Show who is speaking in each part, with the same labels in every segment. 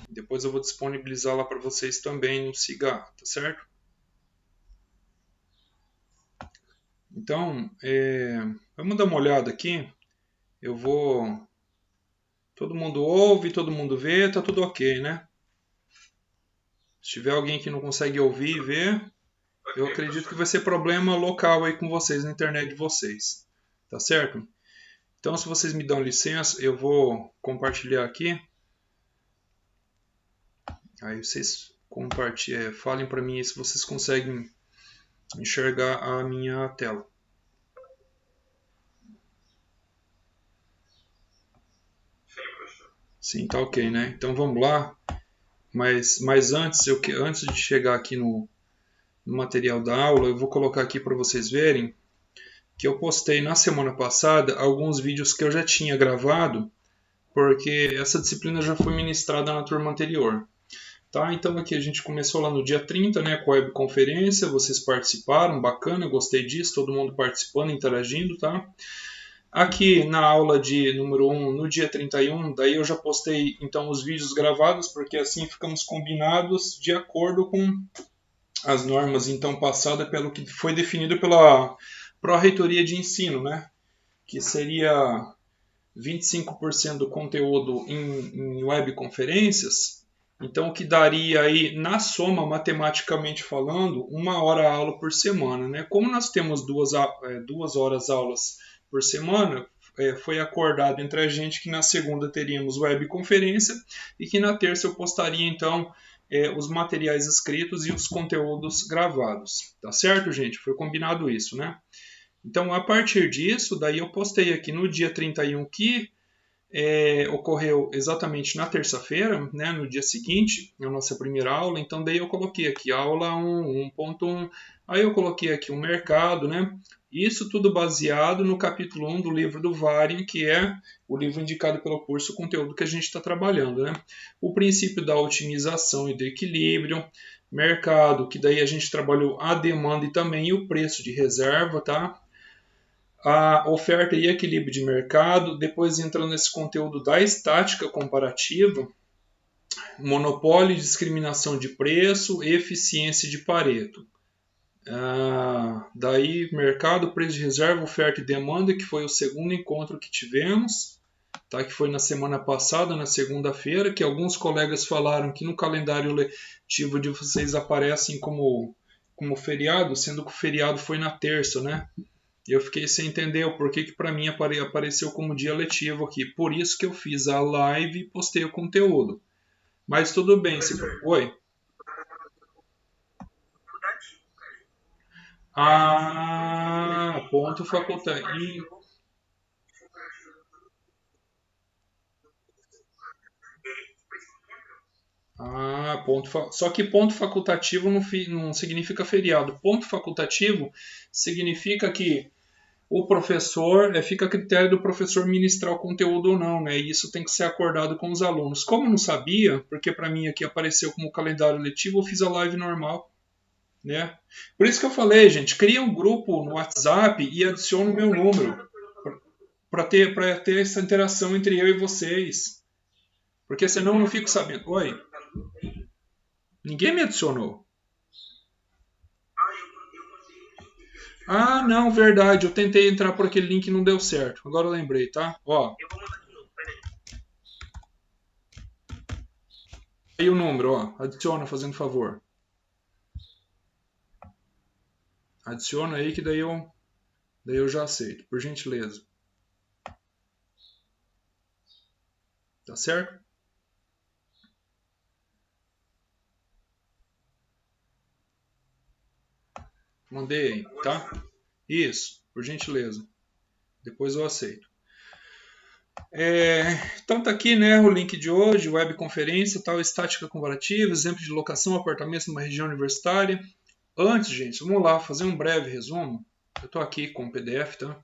Speaker 1: Depois eu vou disponibilizar lá para vocês também no Cigar, tá certo? Então, vamos dar uma olhada aqui. Eu vou... Todo mundo ouve, todo mundo vê, tá tudo ok, né? Se tiver alguém que não consegue ouvir e ver, eu acredito que vai ser problema local aí com vocês, na internet de vocês. Tá certo? Então, se vocês me dão licença, eu vou compartilhar aqui. Aí vocês falem para mim se vocês conseguem enxergar a minha tela. Sim, tá ok, né? Então vamos lá. Mas antes, antes de chegar aqui no material da aula, eu vou colocar aqui para vocês verem que eu postei na semana passada alguns vídeos que eu já tinha gravado, porque essa disciplina já foi ministrada na turma anterior. Tá, então aqui a gente começou lá no dia 30, né, com a webconferência, vocês participaram, bacana, eu gostei disso, todo mundo participando, interagindo, tá? Aqui na aula de número 1, no dia 31, daí eu já postei então os vídeos gravados, porque assim ficamos combinados de acordo com as normas então passadas pelo que foi definido pela Pró-Reitoria de Ensino, né? Que seria 25% do conteúdo em webconferências, então o que daria aí, na soma, matematicamente falando, 1 hora aula por semana, né? Como nós temos 2 horas aulas por semana, foi acordado entre a gente que na segunda teríamos webconferência e que na terça eu postaria então os materiais escritos e os conteúdos gravados. Tá certo, gente? Foi combinado isso, né? Então, a partir disso, daí eu postei aqui no dia 31 que ocorreu exatamente na terça-feira, né, no dia seguinte, na nossa primeira aula. Então, daí eu coloquei aqui aula 1, 1.1, aí eu coloquei aqui um mercado, né? Isso tudo baseado no capítulo 1 do livro do Varin, que é o livro indicado pelo curso, o conteúdo que a gente está trabalhando, né? O princípio da otimização e do equilíbrio, mercado, que daí a gente trabalhou a demanda e também o preço de reserva, tá? A oferta e equilíbrio de mercado, depois entrando nesse conteúdo da estática comparativa, monopólio e discriminação de preço, eficiência de Pareto. Daí mercado, preço de reserva, oferta e demanda, que foi o segundo encontro que tivemos, tá? Que foi na semana passada, na segunda-feira, que alguns colegas falaram que no calendário letivo de vocês aparecem como feriado, sendo que o feriado foi na terça, né? Eu fiquei sem entender o porquê que para mim apareceu como dia letivo aqui. Por isso que eu fiz a live e postei o conteúdo. Mas tudo bem. Oi? Ponto facultativo. Só que ponto facultativo não significa feriado. Ponto facultativo significa que o professor, fica a critério do professor ministrar o conteúdo ou não, né? E isso tem que ser acordado com os alunos. Como eu não sabia, porque para mim aqui apareceu como calendário letivo, eu fiz a live normal, né? Por isso que eu falei, gente, cria um grupo no WhatsApp e adiciona o meu número para ter essa interação entre eu e vocês. Porque senão eu não fico sabendo. Oi? Ninguém me adicionou. Não, verdade. Eu tentei entrar por aquele link e não deu certo. Agora eu lembrei, tá? Ó. Aí o número, ó. Adiciona, fazendo favor. Adiciona aí que daí eu já aceito, por gentileza. Tá certo? Mandei aí, tá? Isso, por gentileza. Depois eu aceito. Então tá aqui, né, o link de hoje, webconferência, tal, estática comparativa, exemplo de locação, apartamentos numa região universitária. Antes, gente, vamos lá fazer um breve resumo. Eu estou aqui com o PDF, tá?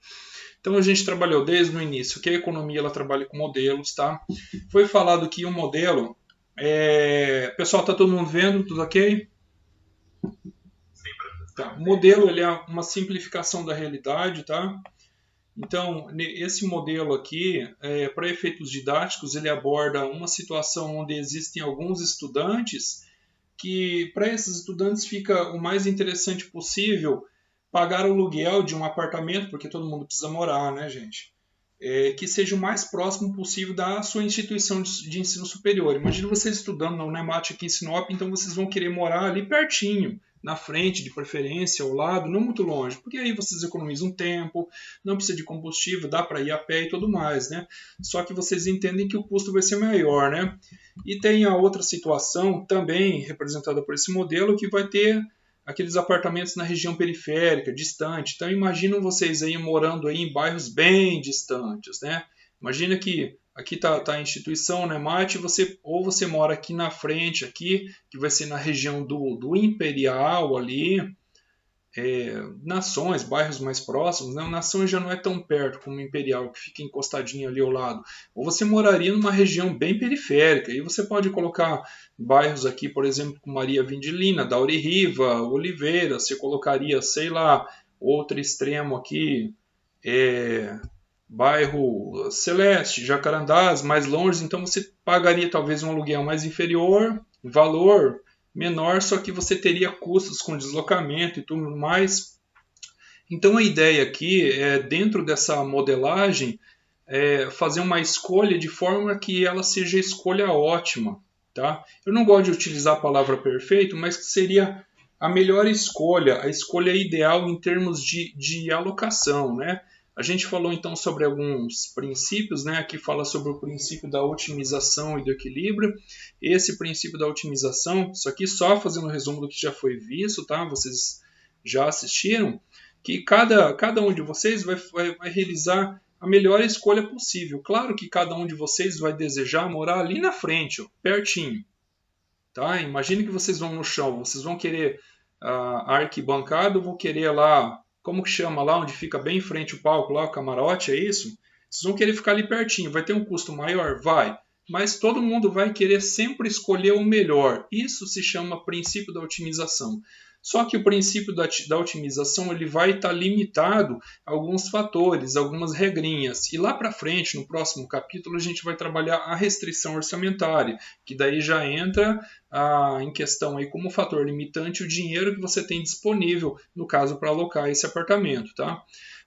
Speaker 1: Então a gente trabalhou desde o início que a economia ela trabalha com modelos, tá? Foi falado que um modelo, pessoal, tá todo mundo vendo, tudo ok? Tá. O modelo ele é uma simplificação da realidade, tá? Então, esse modelo aqui, para efeitos didáticos, ele aborda uma situação onde existem alguns estudantes que, para esses estudantes, fica o mais interessante possível pagar o aluguel de um apartamento, porque todo mundo precisa morar, né, gente? Que seja o mais próximo possível da sua instituição de ensino superior. Imagina vocês estudando na UNEMAT aqui em Sinop, então vocês vão querer morar ali pertinho, na frente, de preferência, ao lado, não muito longe, porque aí vocês economizam tempo, não precisa de combustível, dá para ir a pé e tudo mais, né? Só que vocês entendem que o custo vai ser maior, né? E tem a outra situação, também representada por esse modelo, que vai ter aqueles apartamentos na região periférica, distante. Então imaginam vocês aí morando aí em bairros bem distantes, né? Imagina que aqui tá a instituição, né, Mate, ou você mora aqui na frente, aqui, que vai ser na região do Imperial ali, Nações, bairros mais próximos, né? Nações já não é tão perto como Imperial, que fica encostadinho ali ao lado. Ou você moraria numa região bem periférica, e você pode colocar bairros aqui, por exemplo, com Maria Vindilina, Dauri Riva, Oliveira, você colocaria, sei lá, outro extremo aqui, bairro Celeste, Jacarandás, mais longe, então você pagaria talvez um aluguel mais inferior, valor menor, só que você teria custos com deslocamento e tudo mais. Então a ideia aqui é, dentro dessa modelagem, fazer uma escolha de forma que ela seja a escolha ótima. Tá? Eu não gosto de utilizar a palavra perfeito, mas que seria a melhor escolha, a escolha ideal em termos de alocação, né? A gente falou então sobre alguns princípios, né? Aqui fala sobre o princípio da otimização e do equilíbrio. Esse princípio da otimização, isso aqui só fazendo um resumo do que já foi visto, tá? Vocês já assistiram, que cada um de vocês vai realizar a melhor escolha possível. Claro que cada um de vocês vai desejar morar ali na frente, ó, pertinho. Tá? Imagine que vocês vão no chão, vocês vão querer a arquibancada, vão querer lá, como que chama lá, onde fica bem em frente o palco, lá o camarote, é isso? Vocês vão querer ficar ali pertinho, vai ter um custo maior? Vai. Mas todo mundo vai querer sempre escolher o melhor. Isso se chama princípio da otimização. Só que o princípio da otimização ele vai estar limitado a alguns fatores, algumas regrinhas. E lá para frente, no próximo capítulo, a gente vai trabalhar a restrição orçamentária, que daí já entra em questão aí como fator limitante o dinheiro que você tem disponível, no caso, para alocar esse apartamento. Tá?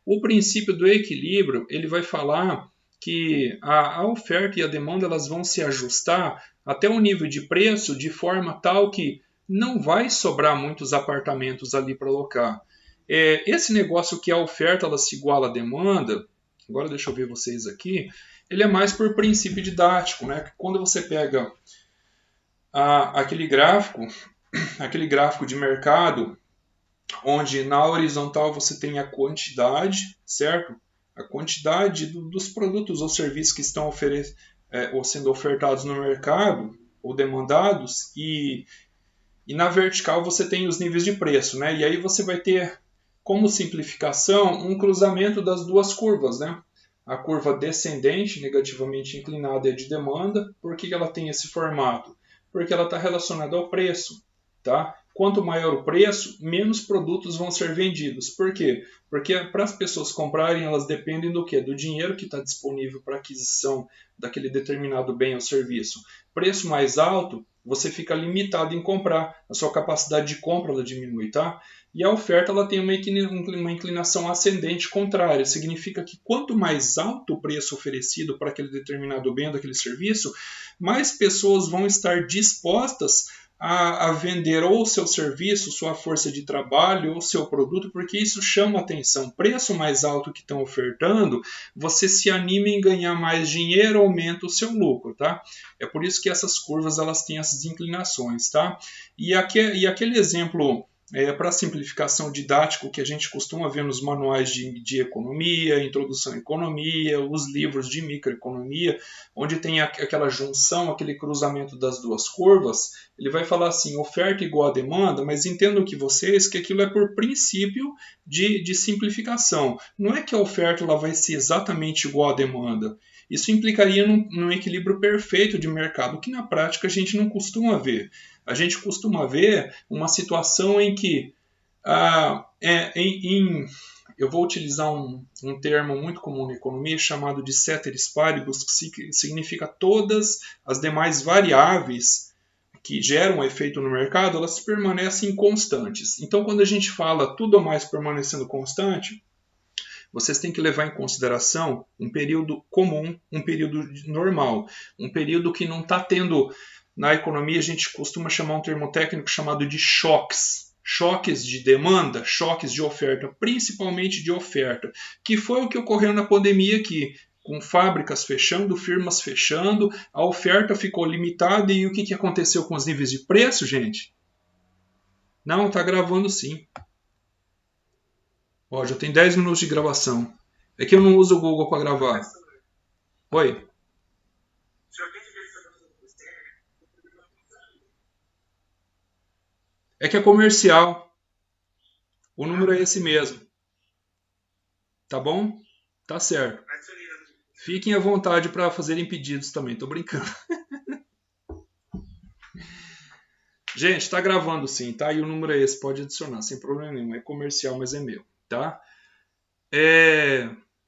Speaker 1: O princípio do equilíbrio ele vai falar que a oferta e a demanda elas vão se ajustar até o nível de preço de forma tal que não vai sobrar muitos apartamentos ali para alocar. Esse negócio que a oferta ela se iguala à demanda, agora deixa eu ver vocês aqui, ele é mais por princípio didático, né? Quando você pega aquele gráfico de mercado, onde na horizontal você tem a quantidade, certo? A quantidade dos produtos ou serviços que estão ou sendo ofertados no mercado ou demandados e na vertical você tem os níveis de preço, né? E aí você vai ter, como simplificação, um cruzamento das duas curvas, né? A curva descendente, negativamente inclinada, é de demanda. Por que ela tem esse formato? Porque ela está relacionada ao preço, tá? Quanto maior o preço, menos produtos vão ser vendidos. Por quê? Porque para as pessoas comprarem, elas dependem do quê? Do dinheiro que está disponível para aquisição daquele determinado bem ou serviço. Preço mais alto, você fica limitado em comprar, a sua capacidade de compra ela diminui, tá? E a oferta ela tem uma inclinação ascendente contrária, significa que quanto mais alto o preço oferecido para aquele determinado bem ou daquele serviço, mais pessoas vão estar dispostas a vender ou o seu serviço, sua força de trabalho ou seu produto, porque isso chama atenção. Preço mais alto que estão ofertando, você se anima em ganhar mais dinheiro, aumenta o seu lucro, tá? É por isso que essas curvas elas têm essas inclinações, tá? E aquele exemplo para simplificação didático que a gente costuma ver nos manuais de economia, introdução à economia, os livros de microeconomia, onde tem aquela junção, aquele cruzamento das duas curvas, ele vai falar assim, oferta igual a demanda, mas entendam que aquilo é por princípio de simplificação. Não é que a oferta ela vai ser exatamente igual à demanda. Isso implicaria num equilíbrio perfeito de mercado, que na prática a gente não costuma ver. A gente costuma ver uma situação em que eu vou utilizar um termo muito comum na economia chamado de ceteris paribus, que significa todas as demais variáveis que geram um efeito no mercado, elas permanecem constantes. Então, quando a gente fala tudo ou mais permanecendo constante, vocês têm que levar em consideração um período comum, um período normal, um período que não está tendo, na economia a gente costuma chamar um termo técnico chamado de choques. Choques de demanda, choques de oferta, principalmente de oferta, que foi o que ocorreu na pandemia aqui, com fábricas fechando, firmas fechando, a oferta ficou limitada e o que aconteceu com os níveis de preço, gente? Não, está gravando sim. Ó, já tem 10 minutos de gravação. É que eu não uso o Google para gravar. Oi? É que é comercial. O número é esse mesmo. Tá bom? Tá certo. Fiquem à vontade para fazerem pedidos também. Tô brincando. Gente, está gravando sim, tá? E o número é esse, pode adicionar, sem problema nenhum. É comercial, mas é meu, tá?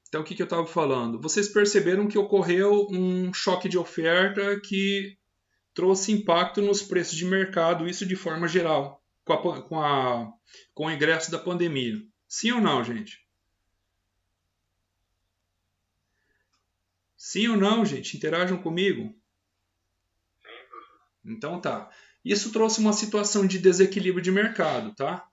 Speaker 1: Então, o que eu estava falando? Vocês perceberam que ocorreu um choque de oferta que trouxe impacto nos preços de mercado, isso de forma geral, com o ingresso da pandemia. Sim ou não, gente? Sim ou não, gente? Interajam comigo? Então tá. Isso trouxe uma situação de desequilíbrio de mercado, tá?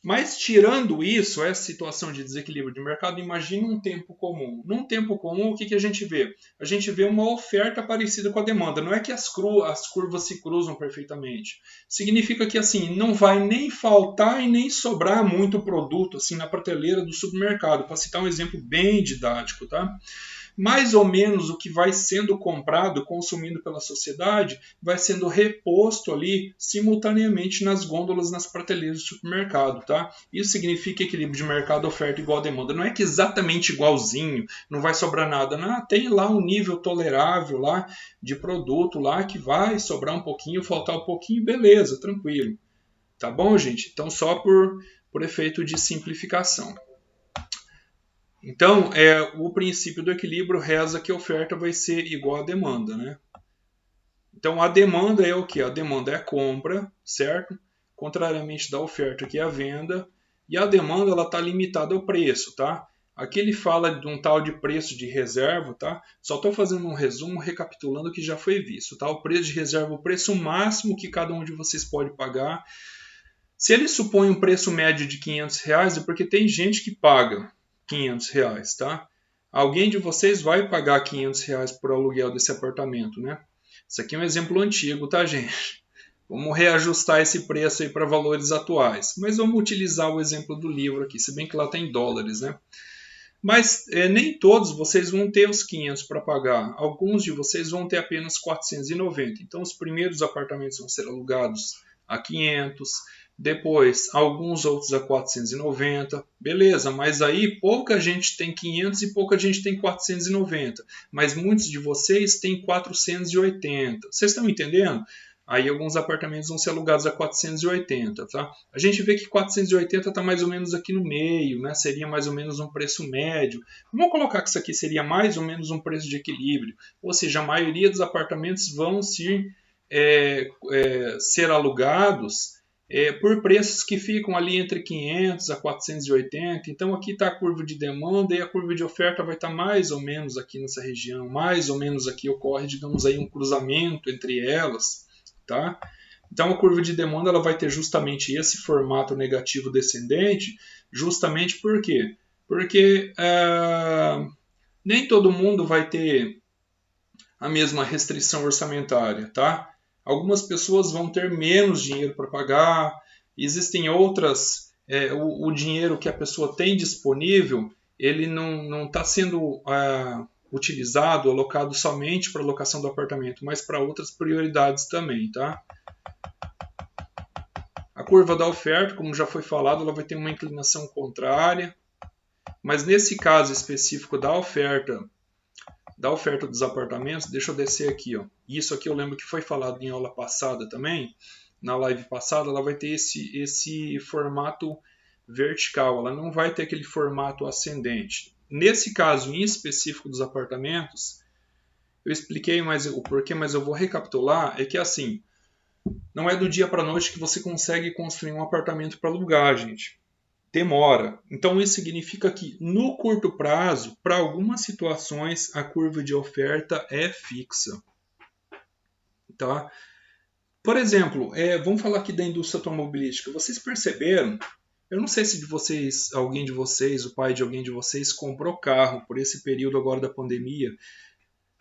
Speaker 1: Mas tirando isso, essa situação de desequilíbrio de mercado, imagine um tempo comum. Num tempo comum, o que a gente vê? A gente vê uma oferta parecida com a demanda. Não é que as curvas se cruzam perfeitamente. Significa que assim não vai nem faltar e nem sobrar muito produto assim na prateleira do supermercado. Para citar um exemplo bem didático, tá? Mais ou menos o que vai sendo comprado, consumido pela sociedade, vai sendo reposto ali simultaneamente nas gôndolas, nas prateleiras do supermercado, tá? Isso significa equilíbrio de mercado, oferta igual a demanda. Não é que exatamente igualzinho, não vai sobrar nada. Não, tem lá um nível tolerável lá de produto lá que vai sobrar um pouquinho, faltar um pouquinho, beleza, tranquilo. Tá bom, gente? Então, só por efeito de simplificação. Então, o princípio do equilíbrio reza que a oferta vai ser igual à demanda, né? Então, a demanda é o que? A demanda é a compra, certo? Contrariamente da oferta, que é a venda. E a demanda ela está limitada ao preço, tá? Aqui ele fala de um tal de preço de reserva, tá? Só estou fazendo um resumo, recapitulando o que já foi visto, tá? O preço de reserva, o preço máximo que cada um de vocês pode pagar. Se ele supõe um preço médio de R$500, é porque tem gente que paga R$500, tá? Alguém de vocês vai pagar R$500 por aluguel desse apartamento, né? Isso aqui é um exemplo antigo, tá, gente? Vamos reajustar esse preço aí para valores atuais. Mas vamos utilizar o exemplo do livro aqui, se bem que lá está em dólares, né? Mas nem todos vocês vão ter os 500 para pagar. Alguns de vocês vão ter apenas 490. Então, os primeiros apartamentos vão ser alugados a 500. Depois, alguns outros a 490. Beleza, mas aí pouca gente tem 500 e pouca gente tem 490. Mas muitos de vocês têm 480. Vocês estão entendendo? Aí alguns apartamentos vão ser alugados a 480, tá? A gente vê que 480 está mais ou menos aqui no meio, né? Seria mais ou menos um preço médio. Vamos colocar que isso aqui seria mais ou menos um preço de equilíbrio. Ou seja, a maioria dos apartamentos vão ser alugados por preços que ficam ali entre 500 a 480. Então aqui está a curva de demanda e a curva de oferta vai estar mais ou menos aqui nessa região. Mais ou menos aqui ocorre, digamos aí, um cruzamento entre elas. Tá? Então a curva de demanda ela vai ter justamente esse formato negativo descendente, justamente por quê? Porque nem todo mundo vai ter a mesma restrição orçamentária, tá? Algumas pessoas vão ter menos dinheiro para pagar, existem outras, o dinheiro que a pessoa tem disponível, ele não está sendo utilizado, alocado somente para a locação do apartamento, mas para outras prioridades também, tá? A curva da oferta, como já foi falado, ela vai ter uma inclinação contrária, mas nesse caso específico da oferta dos apartamentos, deixa eu descer aqui, ó. Isso aqui eu lembro que foi falado em aula passada também, na live passada, ela vai ter esse formato vertical, ela não vai ter aquele formato ascendente. Nesse caso em específico dos apartamentos, eu expliquei o porquê, mas eu vou recapitular, é que assim, não é do dia para a noite que você consegue construir um apartamento para alugar, gente. Demora. Então isso significa que no curto prazo, para algumas situações, a curva de oferta é fixa. Tá? Por exemplo, vamos falar aqui da indústria automobilística. Vocês perceberam? Eu não sei se alguém de vocês, o pai de alguém de vocês, comprou carro por esse período agora da pandemia.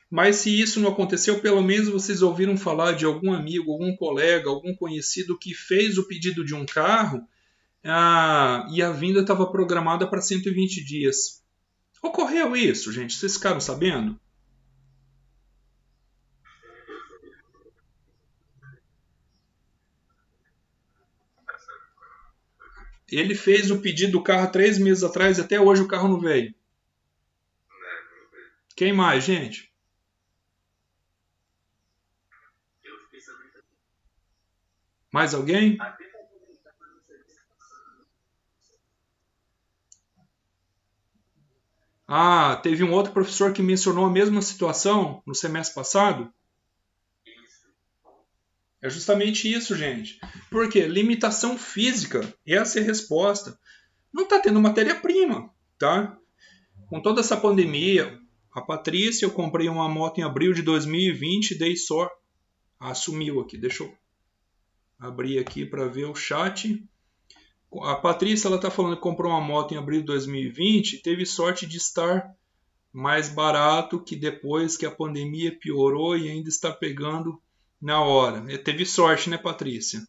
Speaker 1: Mas se isso não aconteceu, pelo menos vocês ouviram falar de algum amigo, algum colega, algum conhecido que fez o pedido de um carro e a vinda estava programada para 120 dias. Ocorreu isso, gente? Vocês ficaram sabendo? Ele fez o pedido do carro 3 meses atrás e até hoje o carro não veio. Quem mais, gente? Mais alguém? Teve um outro professor que mencionou a mesma situação no semestre passado. É justamente isso, gente. Por quê? Limitação física. Essa é a resposta. Não está tendo matéria-prima, tá? Com toda essa pandemia, a Patrícia, eu comprei uma moto em abril de 2020, dei sorte. Sumiu aqui, deixa eu abrir aqui para ver o chat. A Patrícia, ela está falando que comprou uma moto em abril de 2020 e teve sorte de estar mais barato que depois que a pandemia piorou e ainda está pegando na hora. Teve sorte, né, Patrícia?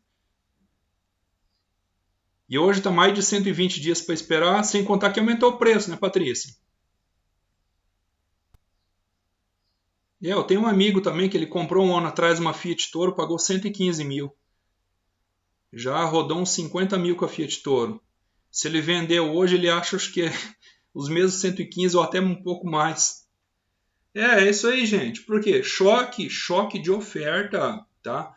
Speaker 1: E hoje está mais de 120 dias para esperar, sem contar que aumentou o preço, né, Patrícia? Eu tenho um amigo também que ele comprou um ano atrás uma Fiat Toro, pagou 115 mil. Já rodou uns 50 mil com a Fiat Toro. Se ele vendeu hoje, ele acha que é os mesmos 115 ou até um pouco mais. É isso aí, gente. Por quê? Choque de oferta, tá?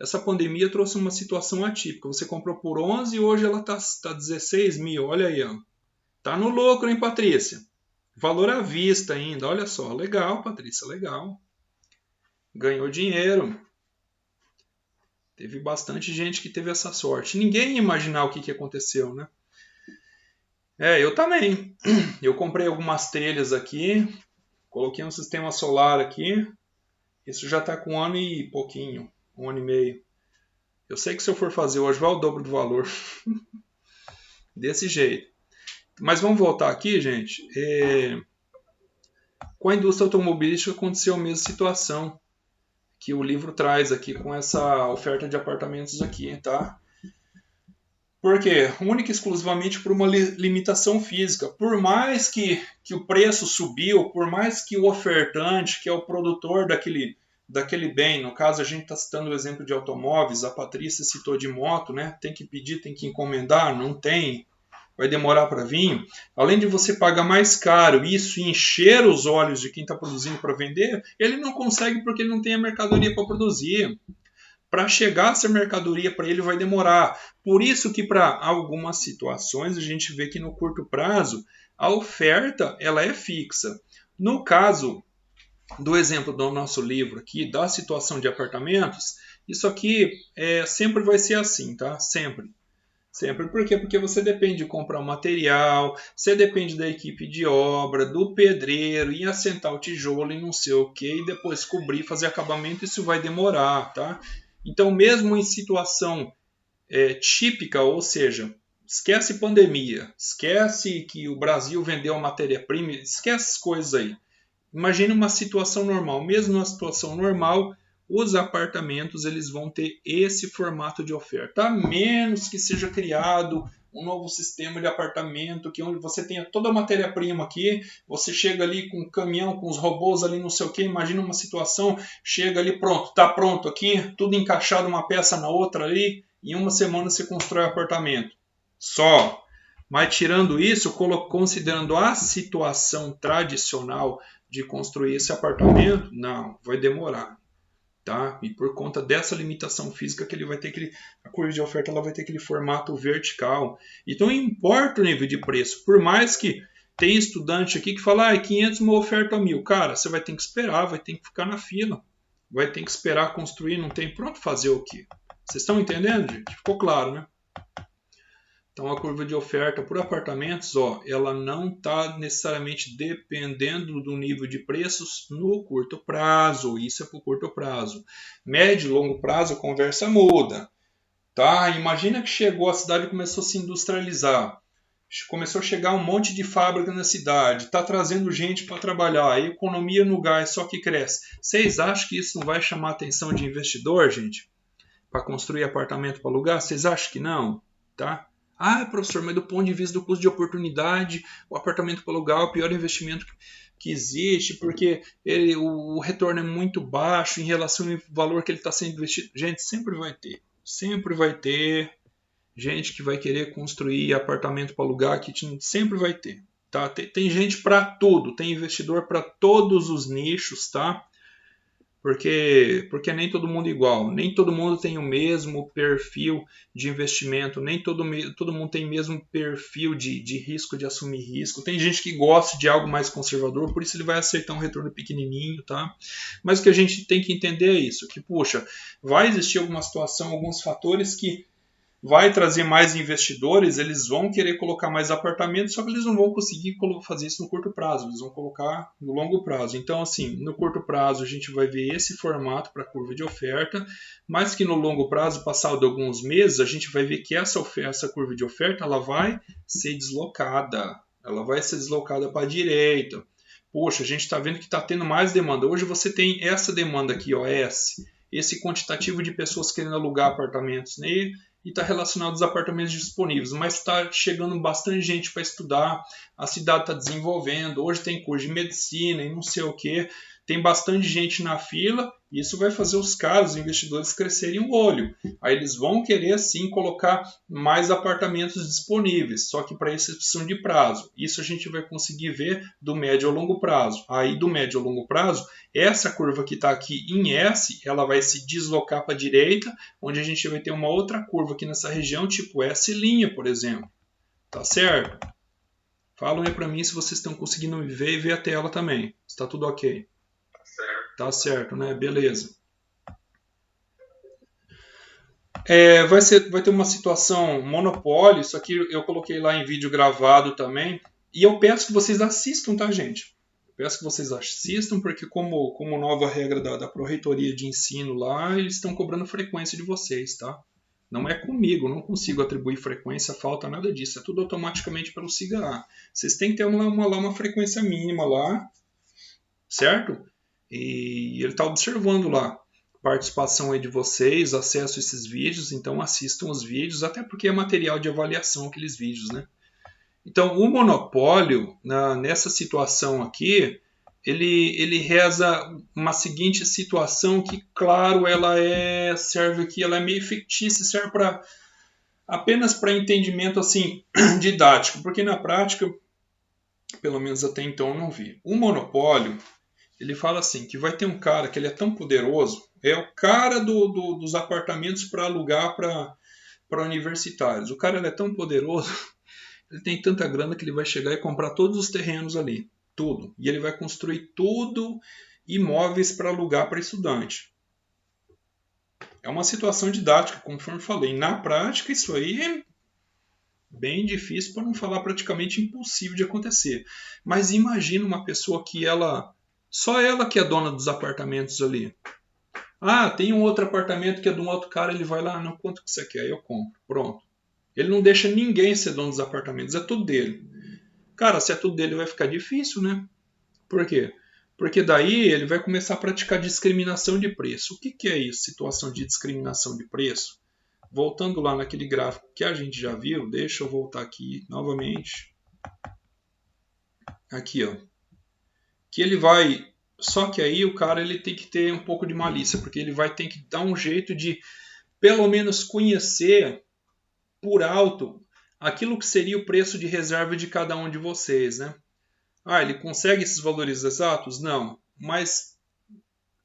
Speaker 1: Essa pandemia trouxe uma situação atípica. Você comprou por 11 e hoje ela tá 16 mil. Olha aí, ó. Tá no lucro, hein, Patrícia? Valor à vista ainda. Olha só. Legal, Patrícia, legal. Ganhou dinheiro. Teve bastante gente que teve essa sorte. Ninguém ia imaginar o que aconteceu, né? Eu também. Eu comprei algumas telhas aqui. Coloquei um sistema solar aqui. Isso já está com 1 ano e pouquinho. 1 ano e meio. Eu sei que se eu for fazer hoje vai o dobro do valor. Desse jeito. Mas vamos voltar aqui, gente. Com a indústria automobilística aconteceu a mesma situação que o livro traz aqui com essa oferta de apartamentos aqui, tá? Por quê? Única e exclusivamente por uma limitação física. Por mais que o preço subiu, por mais que o ofertante, que é o produtor daquele bem, no caso a gente está citando o exemplo de automóveis, a Patrícia citou de moto, né? Tem que pedir, tem que encomendar, não tem, vai demorar para vir. Além de você pagar mais caro, isso encher os olhos de quem está produzindo para vender, ele não consegue porque ele não tem a mercadoria para produzir. Para chegar essa mercadoria para ele vai demorar. Por isso que para algumas situações a gente vê que no curto prazo a oferta ela é fixa. No caso do exemplo do nosso livro aqui, da situação de apartamentos, isso aqui sempre vai ser assim, tá? Sempre. Sempre. Por quê? Porque você depende de comprar o material, você depende da equipe de obra, do pedreiro, e assentar o tijolo e não sei o que, e depois cobrir, fazer acabamento, isso vai demorar, tá? Então, mesmo em situação típica, ou seja, esquece pandemia, esquece que o Brasil vendeu a matéria-prima, esquece as coisas aí. Imagine uma situação normal. Mesmo numa situação normal, os apartamentos eles vão ter esse formato de oferta, a menos que seja criado um novo sistema de apartamento, que onde você tenha toda a matéria-prima aqui, você chega ali com um caminhão, com os robôs ali, não sei o que, imagina uma situação, chega ali, pronto, tá pronto aqui, tudo encaixado uma peça na outra ali, em uma semana você constrói o apartamento. Só. Mas tirando isso, considerando a situação tradicional de construir esse apartamento, não, vai demorar. tá? E por conta dessa limitação física que ele vai ter a curva de oferta ela vai ter aquele formato vertical. Então não importa o nível de preço, por mais que tem estudante aqui que fala, 500 uma oferta a 1.000. Cara, você vai ter que esperar, vai ter que ficar na fila. Vai ter que esperar construir, não tem pronto fazer o quê? Vocês estão entendendo, gente? Ficou claro, né? Então a curva de oferta por apartamentos, ela não está necessariamente dependendo do nível de preços no curto prazo. Isso é para o curto prazo. Médio e longo prazo a conversa muda. Tá? Imagina que chegou a cidade e começou a se industrializar. Começou a chegar um monte de fábrica na cidade, está trazendo gente para trabalhar, a economia no gás só que cresce. Vocês acham que isso não vai chamar a atenção de investidor, gente? Para construir apartamento para alugar? Vocês acham que não? Tá? Professor, mas do ponto de vista do custo de oportunidade, o apartamento para alugar é o pior investimento que existe, porque o retorno é muito baixo em relação ao valor que ele está sendo investido. Gente, sempre vai ter gente que vai querer construir apartamento para alugar, que sempre vai ter. Tá? Tem gente para tudo, tem investidor para todos os nichos, tá? Porque nem todo mundo é igual, nem todo mundo tem o mesmo perfil de investimento, nem todo mundo tem o mesmo perfil de risco, de assumir risco. Tem gente que gosta de algo mais conservador, por isso ele vai aceitar um retorno pequenininho, tá? Mas o que a gente tem que entender é isso, que, vai existir alguma situação, alguns fatores que vai trazer mais investidores, eles vão querer colocar mais apartamentos, só que eles não vão conseguir fazer isso no curto prazo, eles vão colocar no longo prazo. Então, assim, no curto prazo a gente vai ver esse formato para a curva de oferta, mas que no longo prazo, passado alguns meses, a gente vai ver que essa curva de oferta ela vai ser deslocada, para a direita. Poxa, a gente está vendo que está tendo mais demanda. Hoje você tem essa demanda aqui, esse quantitativo de pessoas querendo alugar apartamentos, né? E está relacionado aos apartamentos disponíveis, mas está chegando bastante gente para estudar, a cidade está desenvolvendo, hoje tem curso de medicina e não sei o que, tem bastante gente na fila, e isso vai fazer os investidores crescerem o olho. Aí eles vão querer sim colocar mais apartamentos disponíveis, só que para isso eles precisam de prazo. Isso a gente vai conseguir ver do médio ao longo prazo. Aí do médio ao longo prazo, essa curva que está aqui em S, ela vai se deslocar para a direita, onde a gente vai ter uma outra curva aqui nessa região, tipo S', por exemplo. Tá certo? Falam aí para mim se vocês estão conseguindo me ver e ver a tela também. Está tudo ok? Tá certo, né? Beleza. Vai ter uma situação monopólio, isso aqui eu coloquei lá em vídeo gravado também, e eu peço que vocês assistam, tá, gente? Peço que vocês assistam, porque como nova regra da Pró-Reitoria de Ensino lá, eles estão cobrando frequência de vocês, tá? Não é comigo, não consigo atribuir frequência, falta nada disso, é tudo automaticamente pelo SIGA. Vocês têm que ter uma frequência mínima lá, certo? E ele está observando lá participação aí de vocês, acesso a esses vídeos, então assistam os vídeos, até porque é material de avaliação aqueles vídeos, né? Então o monopólio, nessa situação aqui, ele reza uma seguinte situação que, claro, ela serve aqui, ela é meio fictícia, serve apenas para entendimento assim didático, porque na prática, pelo menos até então, eu não vi. O monopólio, ele fala assim, que vai ter um cara que ele é tão poderoso, é o cara dos apartamentos para alugar para universitários. O cara ele é tão poderoso, ele tem tanta grana que ele vai chegar e comprar todos os terrenos ali, tudo. E ele vai construir tudo, imóveis para alugar para estudante. É uma situação didática, conforme falei. Na prática, isso aí é bem difícil, para não falar praticamente impossível de acontecer. Mas imagina uma pessoa que só ela que é dona dos apartamentos ali. Tem um outro apartamento que é de um outro cara, ele vai lá, não, quanto que você quer? Eu compro. Pronto. Ele não deixa ninguém ser dono dos apartamentos, é tudo dele. Cara, se é tudo dele vai ficar difícil, né? Por quê? Porque daí ele vai começar a praticar discriminação de preço. O que é isso, situação de discriminação de preço? Voltando lá naquele gráfico que a gente já viu, deixa eu voltar aqui novamente. Aqui, ó. Que ele vai... Só que aí o cara ele tem que ter um pouco de malícia, porque ele vai ter que dar um jeito de, pelo menos, conhecer por alto aquilo que seria o preço de reserva de cada um de vocês, né? Ele consegue esses valores exatos? Não, mas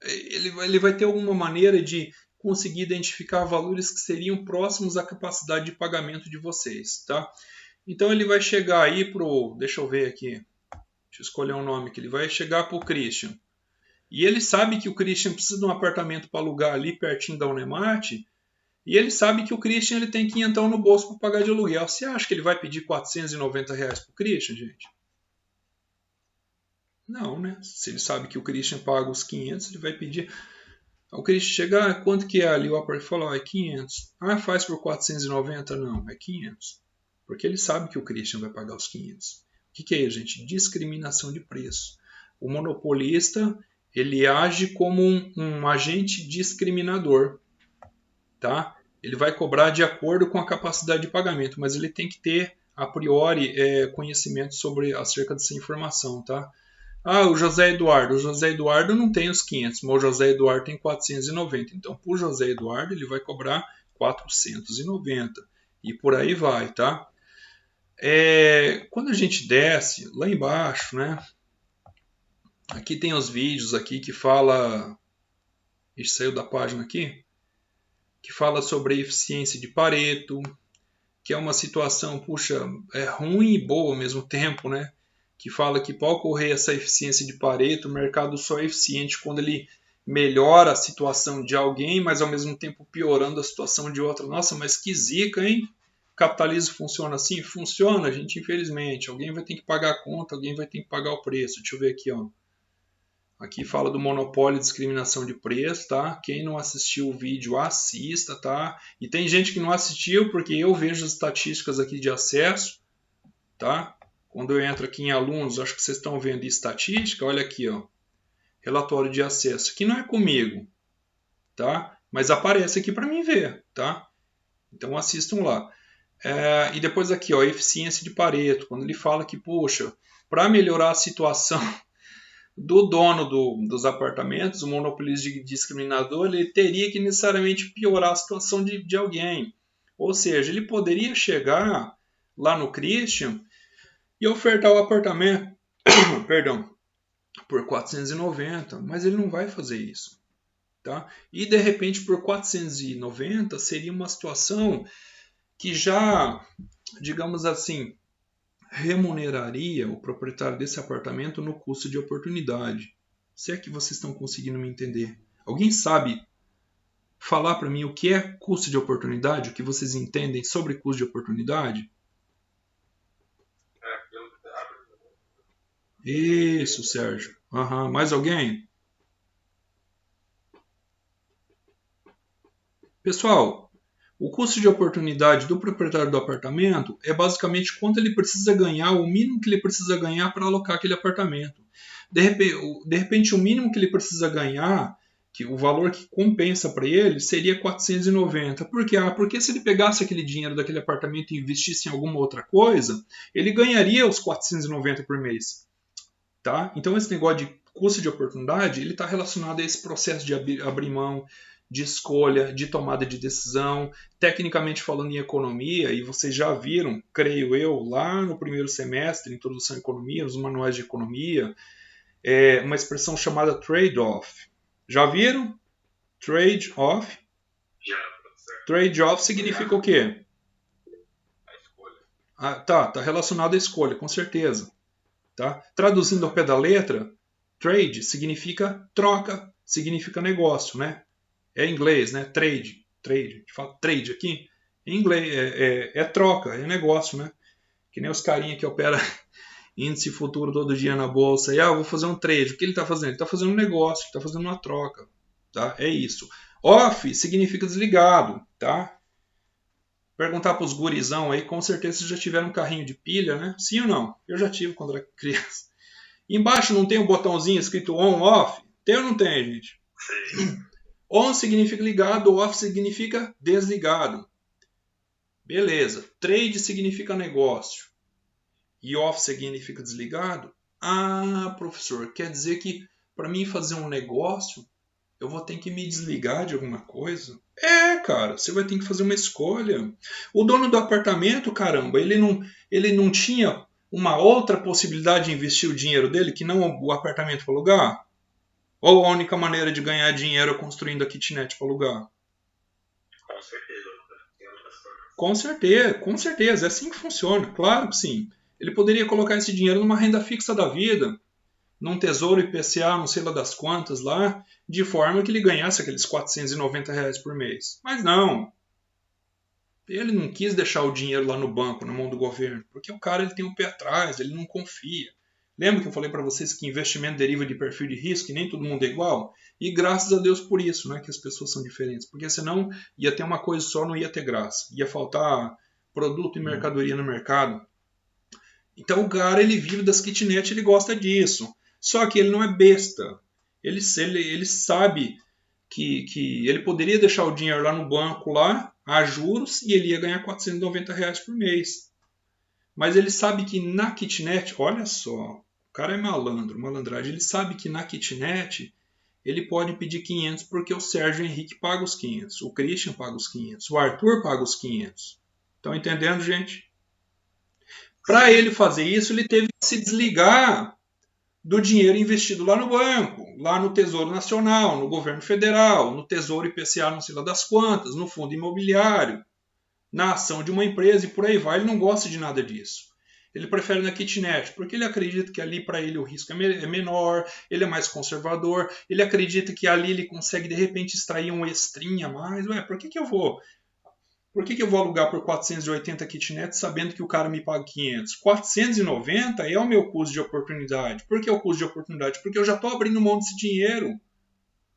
Speaker 1: ele vai ter alguma maneira de conseguir identificar valores que seriam próximos à capacidade de pagamento de vocês, tá? Então ele vai chegar aí pro, deixa eu ver aqui, deixa eu escolher um nome que ele vai chegar pro Christian. E ele sabe que o Christian precisa de um apartamento para alugar ali pertinho da Unemate, e ele sabe que o Christian ele tem quinhentão no bolso para pagar de aluguel. Você acha que ele vai pedir R$490 pro Christian, gente? Não, né? Se ele sabe que o Christian paga os 500, ele vai pedir. O Christian chega, quanto que é ali? O apartamento fala, é 500. Ah, faz por 490? Não, é 500. Porque ele sabe que o Christian vai pagar os 500. O que é isso, gente? Discriminação de preço. O monopolista, ele age como um agente discriminador, tá? Ele vai cobrar de acordo com a capacidade de pagamento, mas ele tem que ter, a priori, conhecimento acerca dessa informação, tá? Ah, o José Eduardo. O José Eduardo não tem os 500, mas o José Eduardo tem 490. Então, para o José Eduardo, ele vai cobrar 490. E por aí vai, tá? Quando a gente desce, lá embaixo, né? Aqui tem os vídeos aqui que fala... Isso saiu da página aqui. Que fala sobre a eficiência de Pareto. Que é uma situação, puxa, ruim e boa ao mesmo tempo, né? Que fala que para ocorrer essa eficiência de Pareto, o mercado só é eficiente quando ele melhora a situação de alguém, mas ao mesmo tempo piorando a situação de outra. Nossa, mas que zica, hein? O capitalismo funciona assim? Funciona, gente, infelizmente. Alguém vai ter que pagar a conta, alguém vai ter que pagar o preço. Deixa eu ver aqui, ó. Aqui fala do monopólio e discriminação de preço, tá? Quem não assistiu o vídeo, assista, tá? E tem gente que não assistiu porque eu vejo as estatísticas aqui de acesso, tá? Quando eu entro aqui em alunos, acho que vocês estão vendo estatística, olha aqui, ó. Relatório de acesso. Aqui não é comigo, tá? Mas aparece aqui para mim ver, tá? Então assistam lá. E depois aqui, ó, eficiência de Pareto. Quando ele fala que, poxa, para melhorar a situação do dono dos apartamentos, o monopolista discriminador, ele teria que necessariamente piorar a situação de alguém. Ou seja, ele poderia chegar lá no Christian e ofertar o apartamento, perdão, por 490, mas ele não vai fazer isso, tá? E de repente por 490 seria uma situação que já, digamos assim, remuneraria o proprietário desse apartamento no custo de oportunidade. Se é que vocês estão conseguindo me entender. Alguém sabe falar para mim o que é custo de oportunidade? O que vocês entendem sobre custo de oportunidade? Isso, Sérgio. Mais alguém? Pessoal, o custo de oportunidade do proprietário do apartamento é basicamente quanto ele precisa ganhar, o mínimo que ele precisa ganhar para alocar aquele apartamento. De repente, o mínimo que ele precisa ganhar, que o valor que compensa para ele, seria 490. Por quê? Porque se ele pegasse aquele dinheiro daquele apartamento e investisse em alguma outra coisa, ele ganharia os 490 por mês. Tá? Então, esse negócio de custo de oportunidade, ele está relacionado a esse processo de abrir mão, de escolha, de tomada de decisão, tecnicamente falando em economia, e vocês já viram, creio eu, lá no primeiro semestre, Introdução à Economia, nos manuais de economia, uma expressão chamada trade-off. Já viram? Trade-off? Trade-off significa o quê? A escolha. Tá relacionado à escolha, com certeza. Tá? Traduzindo ao pé da letra, trade significa troca, significa negócio, né? É inglês, né? Trade, a gente fala trade aqui. Em inglês é troca, é negócio, né? Que nem os carinha que opera índice futuro todo dia na bolsa. E vou fazer um trade. O que ele está fazendo? Ele está fazendo um negócio, ele está fazendo uma troca. Tá? É isso. Off significa desligado, tá? Perguntar para os gurizão aí, com certeza vocês já tiveram um carrinho de pilha, né? Sim ou não? Eu já tive quando era criança. Embaixo não tem um botãozinho escrito on, off? Tem ou não tem, gente? Sim. On significa ligado, off significa desligado. Beleza. Trade significa negócio. E off significa desligado? Professor, quer dizer que para mim fazer um negócio, eu vou ter que me desligar de alguma coisa? Cara, você vai ter que fazer uma escolha. O dono do apartamento, caramba, ele não tinha uma outra possibilidade de investir o dinheiro dele que não o apartamento para alugar? Ou a única maneira de ganhar dinheiro é construindo a kitnet para alugar?
Speaker 2: Com certeza. Tem outras formas.
Speaker 1: Com certeza, é assim que funciona, claro que sim. Ele poderia colocar esse dinheiro numa renda fixa da vida, num tesouro IPCA, não sei lá das quantas lá, de forma que ele ganhasse aqueles R$ 490 por mês. Mas não. Ele não quis deixar o dinheiro lá no banco, na mão do governo, porque o cara ele tem um pé atrás, ele não confia. Lembra que eu falei para vocês que investimento deriva de perfil de risco e nem todo mundo é igual? E graças a Deus por isso, né, que as pessoas são diferentes. Porque senão ia ter uma coisa só, não ia ter graça. Ia faltar produto e mercadoria no mercado. Então o cara ele vive das kitnet, ele gosta disso. Só que ele não é besta. Ele sabe que ele poderia deixar o dinheiro lá no banco lá a juros e ele ia ganhar R$ 490 por mês. Mas ele sabe que na kitnet, olha só, o cara é malandro, malandragem. Ele sabe que na kitnet ele pode pedir 500 porque o Sérgio Henrique paga os 500, o Christian paga os 500, o Arthur paga os 500. Estão entendendo, gente? Para ele fazer isso, ele teve que se desligar do dinheiro investido lá no banco, lá no Tesouro Nacional, no governo federal, no Tesouro IPCA, não sei lá das quantas, no fundo imobiliário, na ação de uma empresa e por aí vai. Ele não gosta de nada disso. Ele prefere na kitnet, porque ele acredita que ali para ele o risco é menor, ele é mais conservador, ele acredita que ali ele consegue de repente extrair um extrinha a mais. Ué, por que eu vou alugar por 480 kitnets sabendo que o cara me paga 500? 490 é o meu custo de oportunidade. Por que o custo de oportunidade? Porque eu já estou abrindo mão desse dinheiro.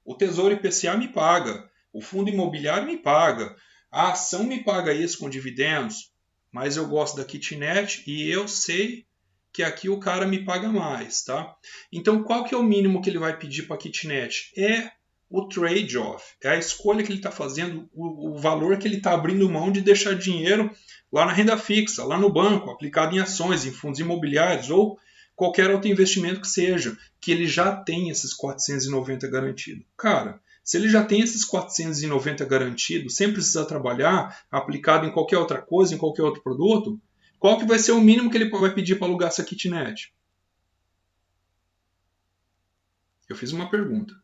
Speaker 1: O Tesouro IPCA me paga. O fundo imobiliário me paga. A ação me paga isso com dividendos. Mas eu gosto da kitnet e eu sei que aqui o cara me paga mais, tá? Então qual que é o mínimo que ele vai pedir para a kitnet? É o trade-off, é a escolha que ele está fazendo, o valor que ele está abrindo mão de deixar dinheiro lá na renda fixa, lá no banco, aplicado em ações, em fundos imobiliários ou qualquer outro investimento que seja, que ele já tem esses 490 garantido. Cara, se ele já tem esses 490 garantidos, sem precisar trabalhar, aplicado em qualquer outra coisa, em qualquer outro produto, qual que vai ser o mínimo que ele vai pedir para alugar essa kitnet? Eu fiz uma pergunta.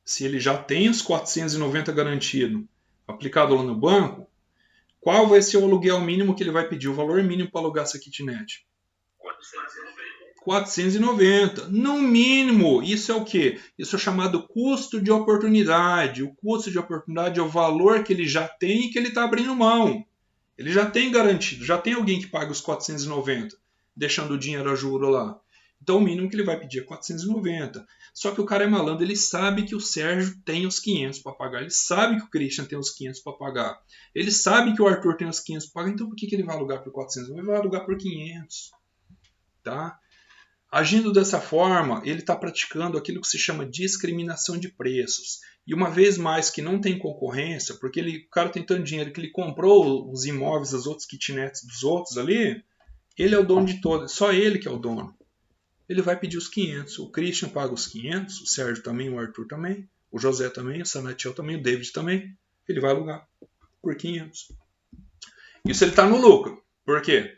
Speaker 1: Se ele já tem os 490 garantido, aplicado lá no banco, qual vai ser o aluguel mínimo que ele vai pedir, o valor mínimo para alugar essa kitnet? 490. No mínimo, isso é o quê? Isso é chamado custo de oportunidade. O custo de oportunidade é o valor que ele já tem e que ele está abrindo mão. Ele já tem garantido, já tem alguém que paga os 490, deixando o dinheiro a juro lá. Então o mínimo que ele vai pedir é 490. Só que o cara é malandro, ele sabe que o Sérgio tem os 500 para pagar, ele sabe que o Christian tem os 500 para pagar, ele sabe que o Arthur tem os 500 para pagar, então por que ele vai alugar por 400? Ele vai alugar por 500. Tá? Agindo dessa forma, ele está praticando aquilo que se chama discriminação de preços. E uma vez mais que não tem concorrência, porque o cara tem tanto dinheiro que ele comprou os imóveis das outras kitnets dos outros ali, ele é o dono de todas, só ele que é o dono. Ele vai pedir os 500. O Christian paga os 500, o Sérgio também, o Arthur também, o José também, o Sanatiel também, o David também. Ele vai alugar por 500. Isso ele está no lucro. Por quê?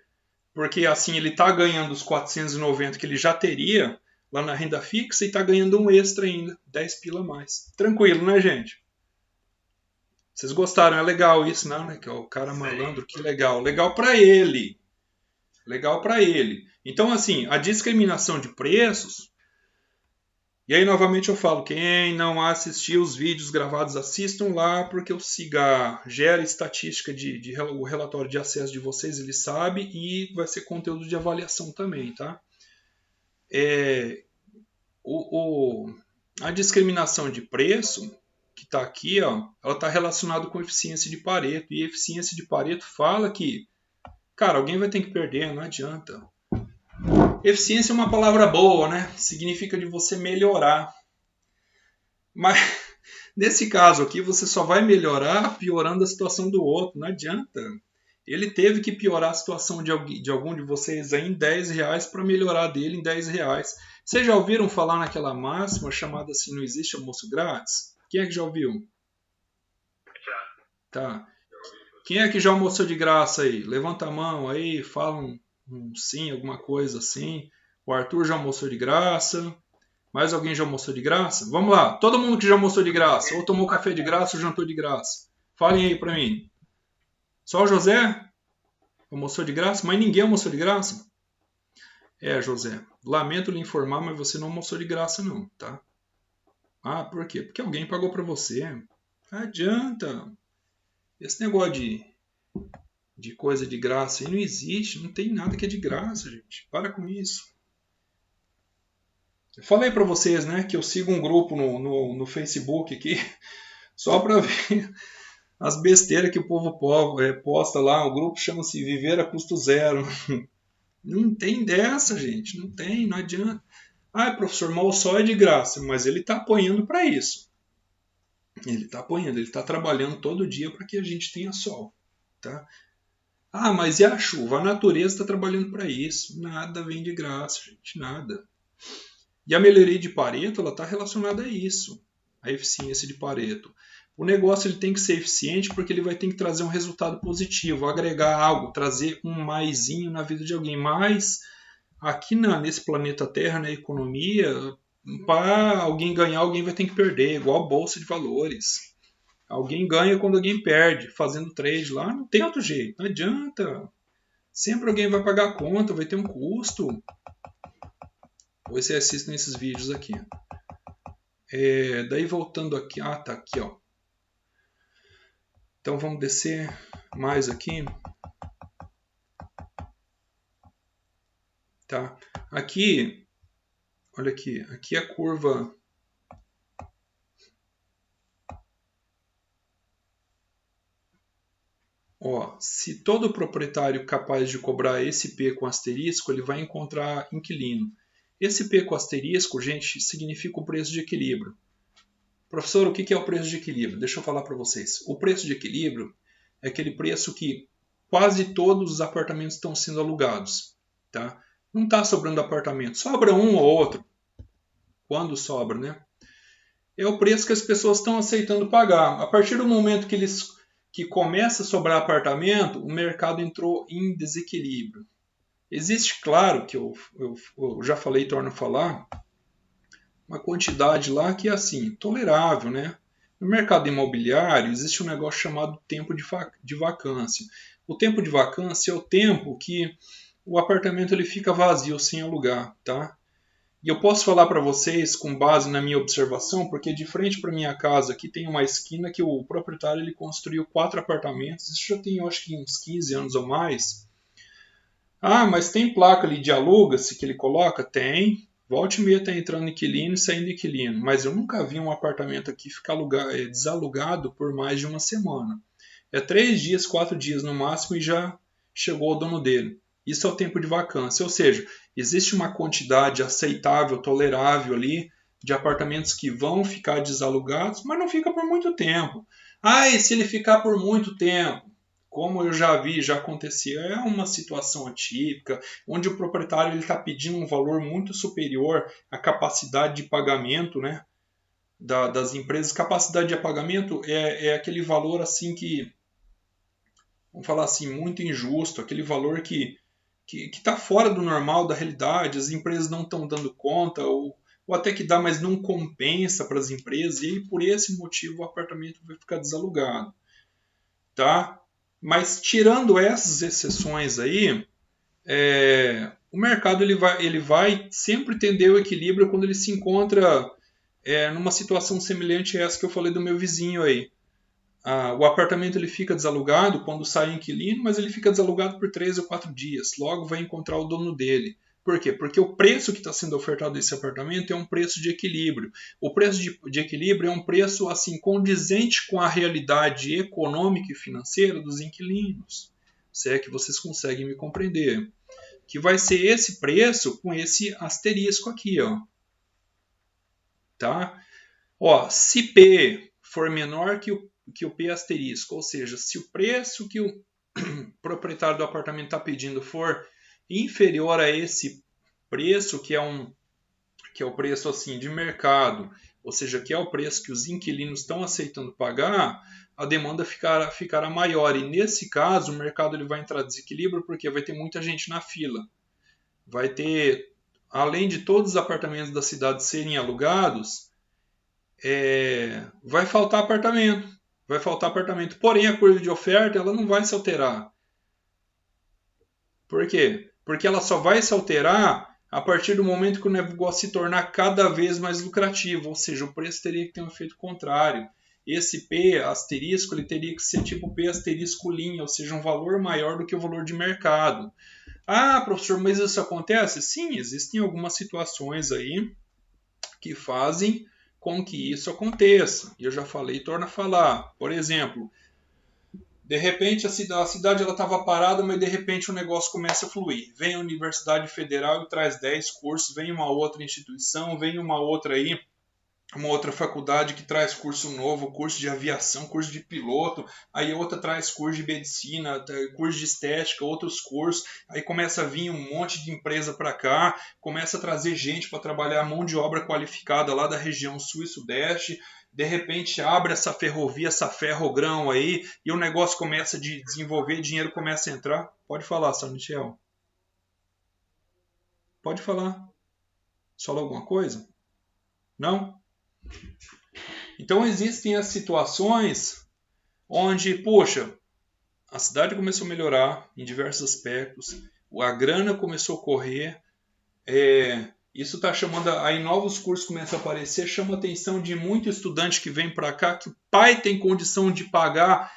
Speaker 1: Porque assim ele está ganhando os 490 que ele já teria lá na renda fixa e está ganhando um extra ainda, 10 pila a mais. Tranquilo, né, gente? Vocês gostaram? É legal isso, não, né? Que é o cara malandro, que legal. Legal para ele. Legal para ele. Então, assim, a discriminação de preços. E aí, novamente, eu falo: quem não assistiu os vídeos gravados, assistam lá, porque o Cigar gera estatística o relatório de acesso de vocês, ele sabe, e vai ser conteúdo de avaliação também, tá? A discriminação de preço, que está aqui, ó, ela está relacionada com eficiência de Pareto. E eficiência de Pareto fala que, cara, alguém vai ter que perder, não adianta. Eficiência é uma palavra boa, né? Significa de você melhorar. Mas nesse caso aqui, você só vai melhorar piorando a situação do outro. Não adianta. Ele teve que piorar a situação de algum de vocês aí em R$10 para melhorar dele em R$10. Vocês já ouviram falar naquela máxima chamada assim, não existe almoço grátis? Quem é que já ouviu?
Speaker 2: Já.
Speaker 1: Tá. Quem é que já almoçou de graça aí? Levanta a mão aí, fala um sim, alguma coisa assim. O Arthur já almoçou de graça. Mais alguém já almoçou de graça? Vamos lá. Todo mundo que já almoçou de graça. Ou tomou café de graça ou jantou de graça. Falem aí pra mim. Só o José almoçou de graça? Mas ninguém almoçou de graça? José. Lamento lhe informar, mas você não almoçou de graça não, tá? Ah, por quê? Porque alguém pagou pra você. Não adianta. Esse negócio de coisa de graça aí não existe. Não tem nada que é de graça, gente. Para com isso. Eu falei pra vocês, né, que eu sigo um grupo no Facebook aqui, só pra ver as besteiras que o povo posta lá. O grupo chama-se Viver a Custo Zero. Não tem dessa, gente. Não tem, não adianta. Ah, professor, mas o sol é de graça. Mas ele está apanhando para isso. Ele está apanhando, ele está trabalhando todo dia para que a gente tenha sol. Tá? Ah, mas e a chuva? A natureza está trabalhando para isso. Nada vem de graça, gente. Nada. E a melhoria de Pareto está relacionada a isso. A eficiência de Pareto. O negócio ele tem que ser eficiente porque ele vai ter que trazer um resultado positivo, agregar algo, trazer um maisinho na vida de alguém. Mas aqui nesse planeta Terra, na economia, para alguém ganhar, alguém vai ter que perder, igual a Bolsa de Valores. Alguém ganha quando alguém perde. Fazendo trade lá, não tem outro jeito, não adianta. Sempre alguém vai pagar a conta, vai ter um custo. Ou você assiste nesses vídeos aqui. Daí voltando aqui, tá aqui, ó. Então vamos descer mais aqui. Tá? Aqui, olha aqui, aqui a curva. Ó, se todo proprietário capaz de cobrar esse P com asterisco, ele vai encontrar inquilino. Esse P com asterisco, gente, significa o preço de equilíbrio. Professor, o que é o preço de equilíbrio? Deixa eu falar para vocês. O preço de equilíbrio é aquele preço que quase todos os apartamentos estão sendo alugados. Tá? Não está sobrando apartamento, sobra um ou outro. Quando sobra, né? É o preço que as pessoas estão aceitando pagar. A partir do momento que começa a sobrar apartamento, o mercado entrou em desequilíbrio. Existe, claro, que eu já falei e torno a falar, uma quantidade lá que é assim, tolerável, né? No mercado imobiliário existe um negócio chamado tempo de vacância. O tempo de vacância é o tempo que o apartamento ele fica vazio, sem alugar, tá? E eu posso falar para vocês com base na minha observação, porque de frente para minha casa aqui tem uma esquina que o proprietário ele construiu 4 apartamentos, isso já tem, eu acho que uns 15 anos ou mais. Ah, mas tem placa ali de aluga-se que ele coloca? Tem. Volta e meia está entrando inquilino e saindo inquilino. Mas eu nunca vi um apartamento aqui ficar desalugado por mais de uma semana. 3 dias, 4 dias no máximo e já chegou o dono dele. Isso é o tempo de vacância. Ou seja, existe uma quantidade aceitável, tolerável ali de apartamentos que vão ficar desalugados, mas não fica por muito tempo. Ah, e se ele ficar por muito tempo? Como eu já vi, já acontecia, é uma situação atípica, onde o proprietário está pedindo um valor muito superior à capacidade de pagamento, né, das empresas. Capacidade de pagamento é aquele valor assim que, vamos falar assim, muito injusto, aquele valor que está fora do normal, da realidade, as empresas não estão dando conta, ou até que dá, mas não compensa para as empresas, e aí, por esse motivo o apartamento vai ficar desalugado. Tá? Mas tirando essas exceções aí, o mercado ele vai sempre tender o equilíbrio quando ele se encontra numa situação semelhante a essa que eu falei do meu vizinho aí. O apartamento ele fica desalugado quando sai o inquilino, mas ele fica desalugado por 3 ou 4 dias. Logo vai encontrar o dono dele. Por quê? Porque o preço que está sendo ofertado desse apartamento é um preço de equilíbrio. O preço de equilíbrio é um preço assim condizente com a realidade econômica e financeira dos inquilinos. Se é que vocês conseguem me compreender. Que vai ser esse preço com esse asterisco aqui, ó. Tá? Ó, se P for menor que o P asterisco, ou seja, se o preço que o proprietário do apartamento está pedindo for inferior a esse preço, que é o preço assim de mercado, ou seja, que é o preço que os inquilinos estão aceitando pagar, a demanda ficará maior. E nesse caso, o mercado ele vai entrar em desequilíbrio porque vai ter muita gente na fila. Vai ter além de todos os apartamentos da cidade serem alugados, vai faltar apartamento. Vai faltar apartamento. Porém, a curva de oferta ela não vai se alterar. Por quê? Porque ela só vai se alterar a partir do momento que o negócio se tornar cada vez mais lucrativo. Ou seja, o preço teria que ter um efeito contrário. Esse P asterisco ele teria que ser tipo P asterisco linha, ou seja, um valor maior do que o valor de mercado. Ah, professor, mas isso acontece? Sim, existem algumas situações aí que fazem com que isso aconteça. E eu já falei e torno a falar. Por exemplo, de repente a cidade estava parada, mas de repente o negócio começa a fluir. Vem a Universidade Federal e traz 10 cursos, vem uma outra instituição, vem uma outra aí, uma outra faculdade que traz curso novo, curso de aviação, curso de piloto, aí outra traz curso de medicina, curso de estética, outros cursos, aí começa a vir um monte de empresa para cá, começa a trazer gente para trabalhar, mão de obra qualificada lá da região sul e sudeste, de repente abre essa ferrovia, essa ferrogrão aí, e o negócio começa a desenvolver, dinheiro começa a entrar. Pode falar, São Michel. Pode falar. Você falou alguma coisa? Não? Então existem as situações onde, poxa, a cidade começou a melhorar em diversos aspectos, a grana começou a correr, isso está chamando, aí novos cursos começam a aparecer, chama a atenção de muito estudante que vem para cá, que o pai tem condição de pagar,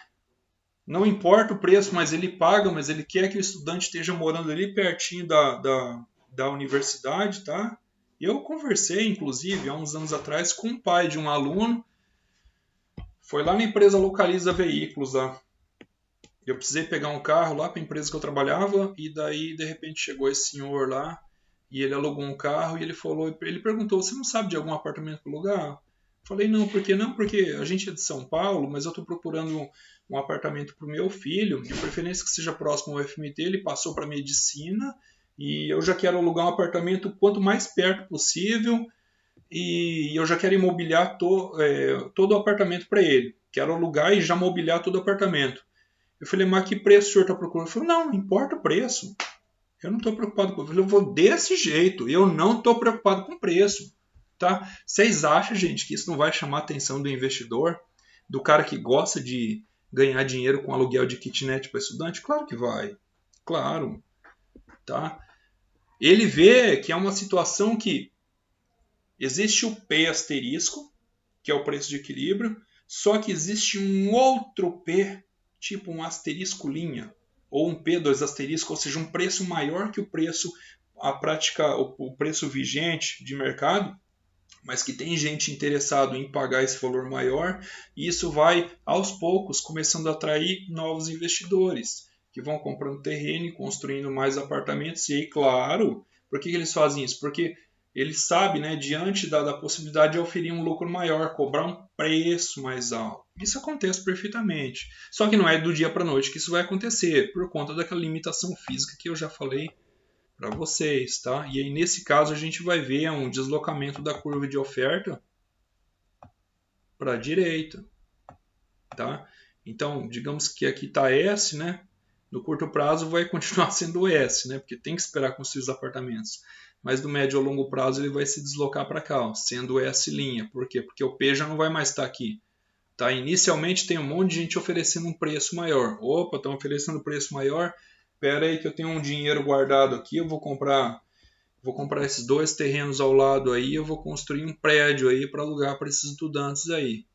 Speaker 1: não importa o preço, mas ele paga, mas ele quer que o estudante esteja morando ali pertinho da universidade, tá? Eu conversei, inclusive, há uns anos atrás, com o pai de um aluno. Foi lá na empresa Localiza Veículos lá. Eu precisei pegar um carro lá para a empresa que eu trabalhava e daí, de repente, chegou esse senhor lá e ele alugou um carro e ele perguntou, você não sabe de algum apartamento para alugar? Falei, não, por que não? Porque a gente é de São Paulo, mas eu estou procurando um apartamento para o meu filho, de preferência que seja próximo ao FMT, ele passou para medicina e eu já quero alugar um apartamento quanto mais perto possível e eu já quero imobiliar todo o apartamento para ele. Quero alugar e já mobiliar todo o apartamento. Eu falei, mas que preço o senhor está procurando? Ele falou, não importa o preço. Eu não estou preocupado com o preço. Eu vou desse jeito. Eu não estou preocupado com o preço. Tá? Vocês acham, gente, que isso não vai chamar a atenção do investidor? Do cara que gosta de ganhar dinheiro com aluguel de kitnet para estudante? Claro que vai. Claro. Tá? Ele vê que é uma situação que existe o P asterisco, que é o preço de equilíbrio, só que existe um outro P, tipo um asterisco linha, ou um P2 asterisco, ou seja, um preço maior que o preço o preço vigente de mercado, mas que tem gente interessada em pagar esse valor maior, e isso vai, aos poucos, começando a atrair novos investidores, que vão comprando terreno e construindo mais apartamentos, e aí, claro, por que eles fazem isso? Porque eles sabem, né, diante da possibilidade de oferir um lucro maior, cobrar um preço mais alto. Isso acontece perfeitamente. Só que não é do dia para a noite que isso vai acontecer, por conta daquela limitação física que eu já falei para vocês, tá? E aí nesse caso a gente vai ver um deslocamento da curva de oferta para a direita, tá? Então, digamos que aqui está S, né? No curto prazo vai continuar sendo S, né? Porque tem que esperar construir os apartamentos. Mas no médio ou longo prazo ele vai se deslocar para cá, ó, sendo S'. Por quê? Porque o P já não vai mais estar aqui. Tá? Inicialmente tem um monte de gente oferecendo um preço maior. Opa, estão oferecendo preço maior. Espera aí que eu tenho um dinheiro guardado aqui, eu vou comprar esses 2 terrenos ao lado aí, eu vou construir um prédio aí para alugar para esses estudantes aí.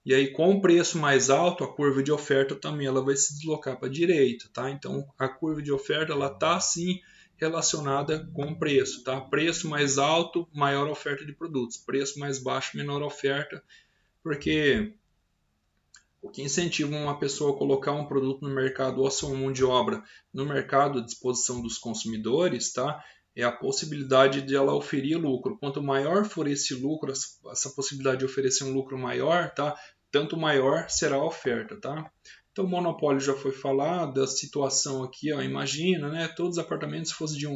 Speaker 1: E aí com o preço mais alto, a curva de oferta também ela vai se deslocar para a direita, tá? Então a curva de oferta ela tá sim relacionada com o preço, tá? Preço mais alto, maior oferta de produtos. Preço mais baixo, menor oferta, porque o que incentiva uma pessoa a colocar um produto no mercado ou a sua mão de obra no mercado à disposição dos consumidores, tá? É a possibilidade de ela oferir lucro. Quanto maior for esse lucro, essa possibilidade de oferecer um lucro maior, tá? Tanto maior será a oferta, tá? Então o monopólio já foi falado, a situação aqui, ó, imagina, né? Todos os apartamentos fossem de um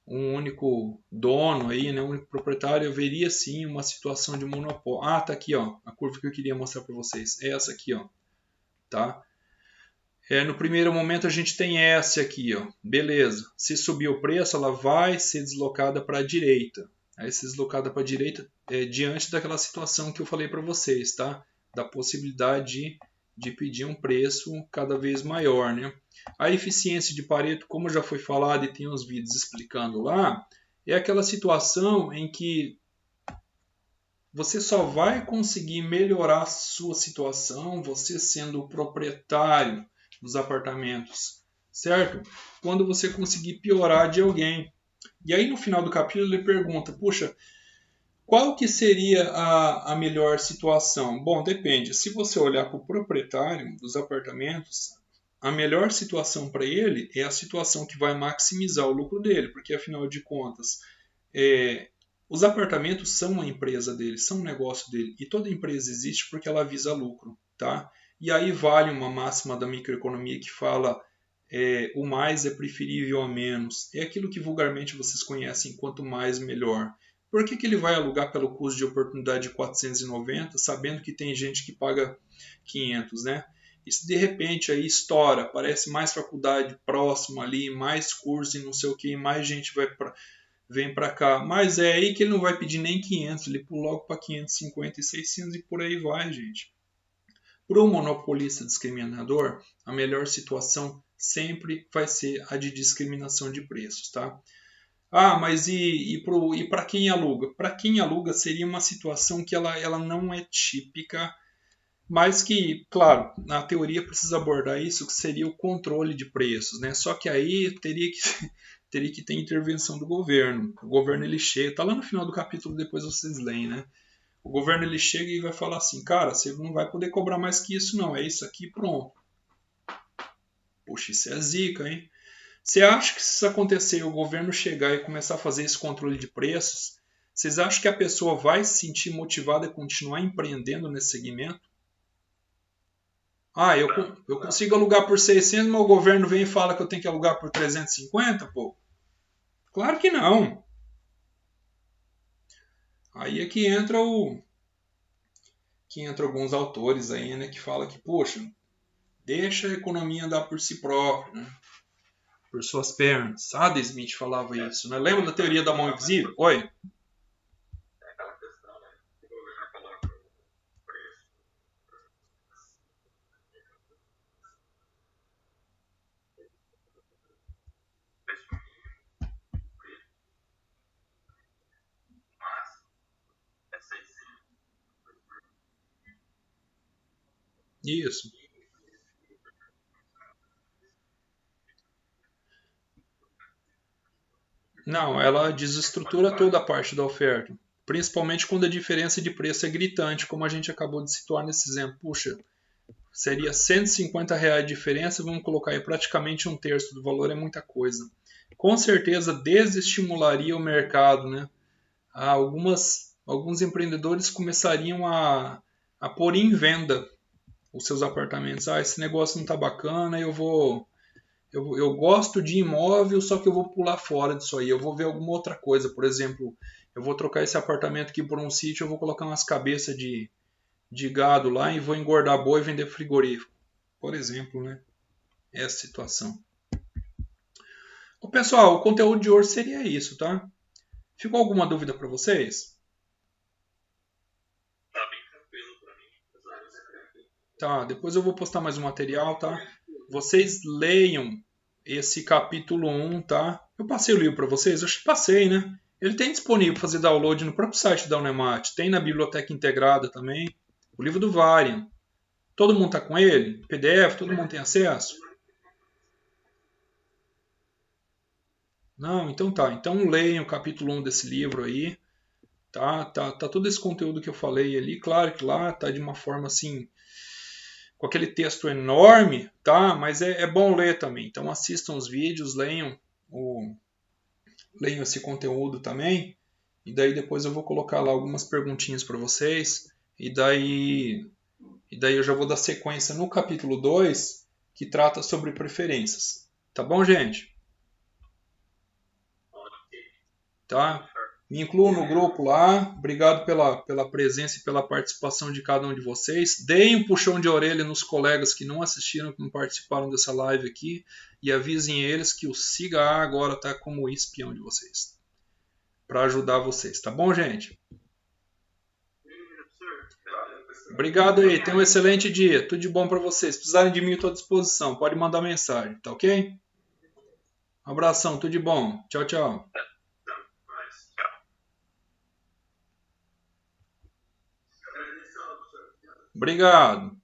Speaker 1: único dono aí, né, um único proprietário, haveria sim uma situação de monopólio. Ah, tá aqui, ó, a curva que eu queria mostrar para vocês. É essa aqui, ó, tá? No primeiro momento a gente tem S aqui, ó. Beleza. Se subir o preço, ela vai ser deslocada para a direita. Aí se deslocada para a direita diante daquela situação que eu falei para vocês, tá? Da possibilidade de pedir um preço cada vez maior, né? A eficiência de Pareto, como já foi falado e tem uns vídeos explicando lá, é aquela situação em que você só vai conseguir melhorar a sua situação, você sendo o proprietário dos apartamentos, certo? Quando você conseguir piorar de alguém. E aí no final do capítulo ele pergunta, puxa, qual que seria a melhor situação? Bom, depende. Se você olhar para o proprietário dos apartamentos, a melhor situação para ele é a situação que vai maximizar o lucro dele, porque afinal de contas, os apartamentos são uma empresa dele, são um negócio dele. E toda empresa existe porque ela visa lucro, tá? E aí vale uma máxima da microeconomia que fala o mais é preferível a menos. É aquilo que vulgarmente vocês conhecem, quanto mais melhor. Por que ele vai alugar pelo custo de oportunidade de 490, sabendo que tem gente que paga 500, né? E se de repente aí estoura, aparece mais faculdade próxima ali, mais curso e não sei o que, mais gente vem para cá. Mas é aí que ele não vai pedir nem 500, ele pula logo para 550 e 600 e por aí vai, gente. Para o monopolista discriminador, a melhor situação sempre vai ser a de discriminação de preços, tá? Ah, mas e para quem aluga? Para quem aluga seria uma situação que ela não é típica, mas que, claro, na teoria precisa abordar isso, que seria o controle de preços, né? Só que aí teria que ter intervenção do governo. O governo ele chega, tá lá no final do capítulo, depois vocês leem, né? O governo ele chega e vai falar assim, cara, você não vai poder cobrar mais que isso não, é isso aqui, pronto. Poxa, isso é zica, hein? Você acha que se isso acontecer e o governo chegar e começar a fazer esse controle de preços, vocês acham que a pessoa vai se sentir motivada a continuar empreendendo nesse segmento? Ah, eu consigo alugar por 600, mas o governo vem e fala que eu tenho que alugar por 350, pô? Claro que não. Aí é que entra alguns autores aí, né, que fala que, poxa, deixa a economia andar por si própria, né? Por suas pernas. Adam Smith falava isso, né? Lembra da teoria da mão invisível? Oi?
Speaker 2: É aquela questão, né? O governo coloca o preço. Mas é 600.
Speaker 1: Isso. Não, ela desestrutura toda a parte da oferta. Principalmente quando a diferença de preço é gritante, como a gente acabou de situar nesse exemplo. Puxa, seria R$ 150 de diferença, vamos colocar aí praticamente um terço do valor, é muita coisa. Com certeza desestimularia o mercado, né? Alguns empreendedores começariam a pôr em venda os seus apartamentos. Ah, esse negócio não está bacana, eu gosto de imóvel, só que eu vou pular fora disso aí. Eu vou ver alguma outra coisa. Por exemplo, eu vou trocar esse apartamento aqui por um sítio, eu vou colocar umas cabeças de gado lá e vou engordar boi e vender frigorífico. Por exemplo, né? Essa situação. Bom, pessoal, o conteúdo de hoje seria isso, tá? Ficou alguma dúvida para vocês?
Speaker 2: Tá bem tranquilo pra mim.
Speaker 1: Tá, depois eu vou postar mais um material, tá? Vocês leiam esse capítulo 1, tá? Eu passei o livro para vocês? Acho que passei, né? Ele tem disponível para fazer download no próprio site da Unemat. Tem na biblioteca integrada também. O livro do Varian. Todo mundo tá com ele? PDF? Todo mundo tem acesso? Não? Então tá. Então leiam o capítulo 1 desse livro aí. Tá todo esse conteúdo que eu falei ali. Claro que lá tá de uma forma assim, com aquele texto enorme, tá? Mas é bom ler também. Então assistam os vídeos, leiam esse conteúdo também. E daí depois eu vou colocar lá algumas perguntinhas para vocês. E daí eu já vou dar sequência no capítulo 2, que trata sobre preferências. Tá bom, gente?
Speaker 2: Ok.
Speaker 1: Tá? Me incluam no grupo lá. Obrigado pela presença e pela participação de cada um de vocês. Deem um puxão de orelha nos colegas que não assistiram, que não participaram dessa live aqui. E avisem eles que o Siga A agora está como espião de vocês. Para ajudar vocês. Tá bom, gente? Obrigado aí. Tenham um excelente dia. Tudo de bom para vocês. Se precisarem de mim, estou à disposição. Pode mandar mensagem. Tá ok? Um abração. Tudo de bom. Tchau, tchau. Obrigado.